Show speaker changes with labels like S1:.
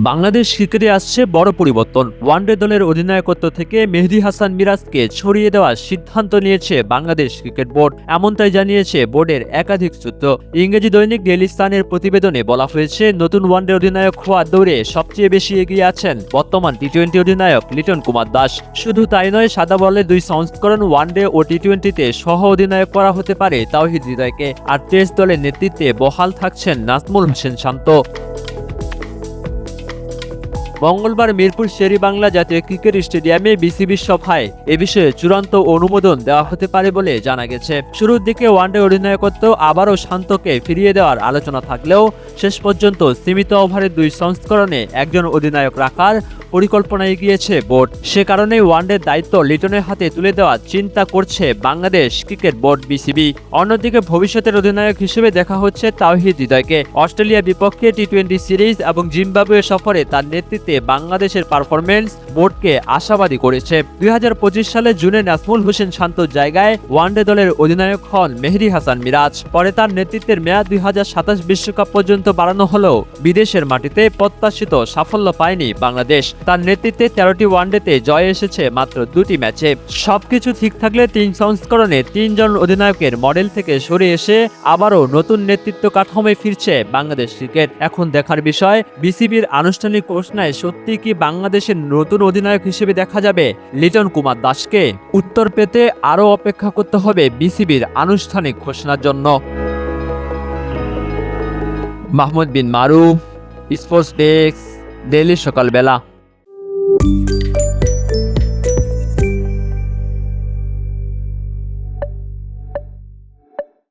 S1: বাংলাদেশ ক্রিকেটে আসছে বড় পরিবর্তন। ওয়ানডে দলের অধিনায়কত্ব থেকে মেহেদী হাসান মিরাজকে ছড়িয়ে দেওয়ার সিদ্ধান্ত নিয়েছে বাংলাদেশ ক্রিকেট বোর্ড, এমনটাই জানিয়েছে বোর্ডের একাধিক সূত্র। ইংরেজি দৈনিক ডেইলি স্টারের প্রতিবেদনে বলা হয়েছে, নতুন ওয়ানডে অধিনায়ক হওয়ার দৌড়ে সবচেয়ে বেশি এগিয়ে আছেন বর্তমান টি-20 অধিনায়ক লিটন কুমার দাস। শুধু তাই নয়, সাদা বলে 2 সংস্করণ ওয়ানডে ও টি-20তে সহ অধিনায়ক করা হতে পারে তাওহিদ হৃদয়কে। আর টেস্ট দলের নেতৃত্বে বহাল থাকছেন নাজমুল হোসেন শান্ত। মঙ্গলবার মিরপুর শেরেবাংলা জাতীয় ক্রিকেট স্টেডিয়ামে বিসিবির সভায় এ বিষয়ে চূড়ান্ত অনুমোদন দেওয়া হতে পারে বলে জানা গেছে। শুরুর দিকে ওয়ানডে অধিনায়কত্ব আবারও শান্তকে ফিরিয়ে দেওয়ার আলোচনা থাকলেও শেষ পর্যন্ত সীমিত ওভারের 2 সংস্করণে একজন অধিনায়ক রাখার পরিকল্পনায় গিয়েছে বোর্ড। সে কারণেই ওয়ানডের দায়িত্ব লিটনের হাতে তুলে দেওয়ার চিন্তা করছে বাংলাদেশ ক্রিকেট বোর্ড বিসিবি। অন্যদিকে ভবিষ্যতের অধিনায়ক হিসেবে দেখা হচ্ছে তাওহিদ হৃদয়কে। অস্ট্রেলিয়া বিপক্ষে টি-20 সিরিজ এবং জিম্বাবুয়ে সফরে তার নেতৃত্বে বাংলাদেশের পারফরমেন্স বোর্ডকে আশাবাদী করেছে। 2025 সালে জুনে নাজমুল হোসেন শান্তর জায়গায় ওয়ানডে দলের অধিনায়ক হন মেহেদী হাসান মিরাজ। পরে তার নেতৃত্বের মেয়াদ 2027 বিশ্বকাপ পর্যন্ত বাড়ানো হলেও বিদেশের মাটিতে প্রত্যাশিত সাফল্য পায়নি বাংলাদেশ। তার নেতৃত্বে 13টি ওয়ানডেতে জয় এসেছে মাত্র 2টি ম্যাচে। সবকিছু ঠিক থাকলে 3 সংস্করণে 3 জন অধিনায়কের মডেল থেকে সরে এসে আবারও নতুন নেতৃত্ব কাঠামোয় ফিরছে বাংলাদেশ ক্রিকেট। এখন দেখার বিষয়, বিসিবির আনুষ্ঠানিক ঘোষণায় সত্যি কি বাংলাদেশের নতুন অধিনায়ক হিসেবে দেখা যাবে লিটন কুমার দাসকে? উত্তর পেতে আরও অপেক্ষা করতে হবে বিসিবির আনুষ্ঠানিক ঘোষণার জন্য। মাহমুদ বিন মারুফ, স্পোর্টস ডেস্ক, ডেইলি সকালবেলা।